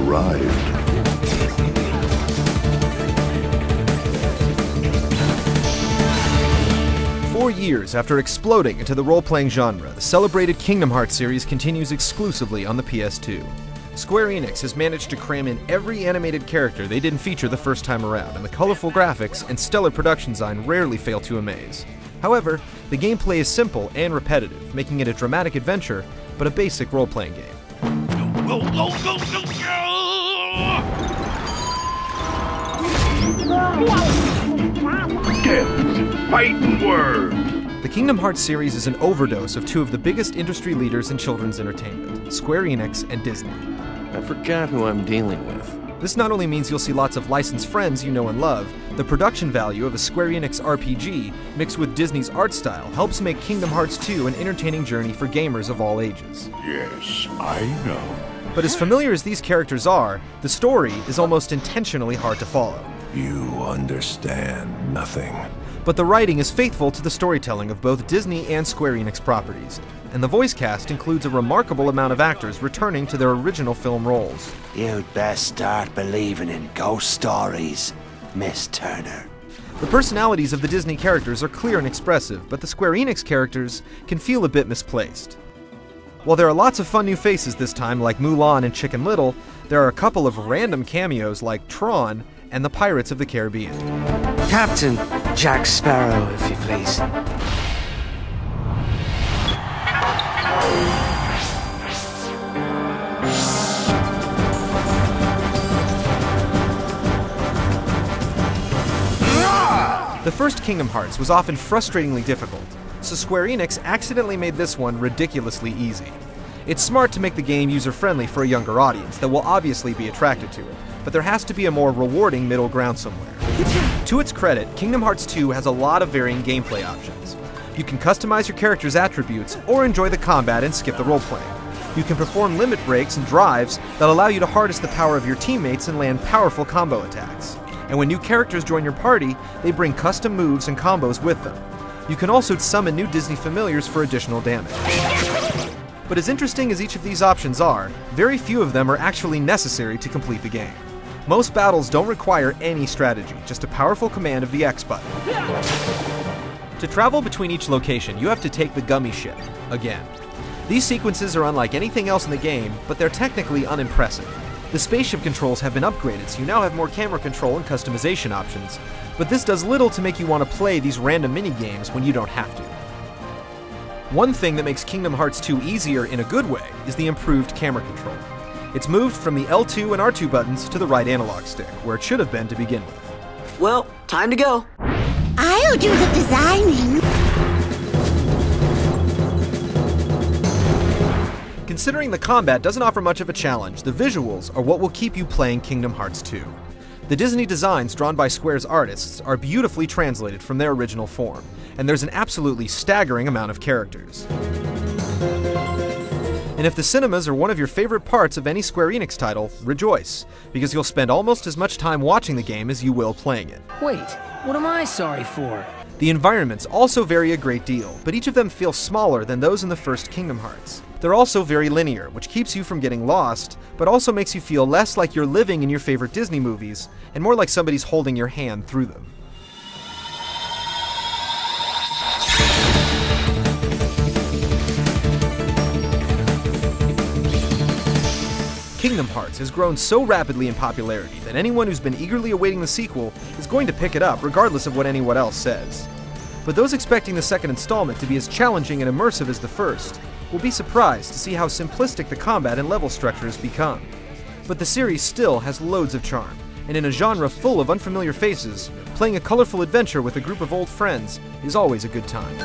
arrived. 4 years after exploding into the role-playing genre, the celebrated Kingdom Hearts series continues exclusively on the PS2. Square Enix has managed to cram in every animated character they didn't feature the first time around, and the colorful graphics and stellar production design rarely fail to amaze. However, the gameplay is simple and repetitive, making it a dramatic adventure, but a basic role-playing game. Go, go, go, go, go, Death's fighting word. The Kingdom Hearts series is an overdose of two of the biggest industry leaders in children's entertainment, Square Enix and Disney. I forgot who I'm dealing with. This not only means you'll see lots of licensed friends you know and love, the production value of a Square Enix RPG mixed with Disney's art style helps make Kingdom Hearts 2 an entertaining journey for gamers of all ages. Yes, I know. But as familiar as these characters are, the story is almost intentionally hard to follow. You understand nothing. But the writing is faithful to the storytelling of both Disney and Square Enix properties, and the voice cast includes a remarkable amount of actors returning to their original film roles. You'd best start believing in ghost stories, Miss Turner. The personalities of the Disney characters are clear and expressive, but the Square Enix characters can feel a bit misplaced. While there are lots of fun new faces this time, like Mulan and Chicken Little, there are a couple of random cameos like Tron and the Pirates of the Caribbean. Captain Jack Sparrow, if you please. The first Kingdom Hearts was often frustratingly difficult, so Square Enix accidentally made this one ridiculously easy. It's smart to make the game user-friendly for a younger audience that will obviously be attracted to it, but there has to be a more rewarding middle ground somewhere. To its credit, Kingdom Hearts 2 has a lot of varying gameplay options. You can customize your character's attributes or enjoy the combat and skip the role-playing. You can perform limit breaks and drives that allow you to harness the power of your teammates and land powerful combo attacks. And when new characters join your party, they bring custom moves and combos with them. You can also summon new Disney familiars for additional damage. But as interesting as each of these options are, very few of them are actually necessary to complete the game. Most battles don't require any strategy, just a powerful command of the X button. To travel between each location, you have to take the Gummy Ship, again. These sequences are unlike anything else in the game, but they're technically unimpressive. The spaceship controls have been upgraded, so you now have more camera control and customization options, but this does little to make you want to play these random mini-games when you don't have to. One thing that makes Kingdom Hearts 2 easier in a good way is the improved camera control. It's moved from the L2 and R2 buttons to the right analog stick, where it should have been to begin with. Well, time to go. I'll do the designing. Considering the combat doesn't offer much of a challenge, the visuals are what will keep you playing Kingdom Hearts 2. The Disney designs drawn by Square's artists are beautifully translated from their original form, and there's an absolutely staggering amount of characters. And if the cinemas are one of your favorite parts of any Square Enix title, rejoice, because you'll spend almost as much time watching the game as you will playing it. Wait, what am I sorry for? The environments also vary a great deal, but each of them feel smaller than those in the first Kingdom Hearts. They're also very linear, which keeps you from getting lost, but also makes you feel less like you're living in your favorite Disney movies, and more like somebody's holding your hand through them. Kingdom Hearts has grown so rapidly in popularity that anyone who's been eagerly awaiting the sequel is going to pick it up regardless of what anyone else says. But those expecting the second installment to be as challenging and immersive as the first will be surprised to see how simplistic the combat and level structure has become. But the series still has loads of charm, and in a genre full of unfamiliar faces, playing a colorful adventure with a group of old friends is always a good time.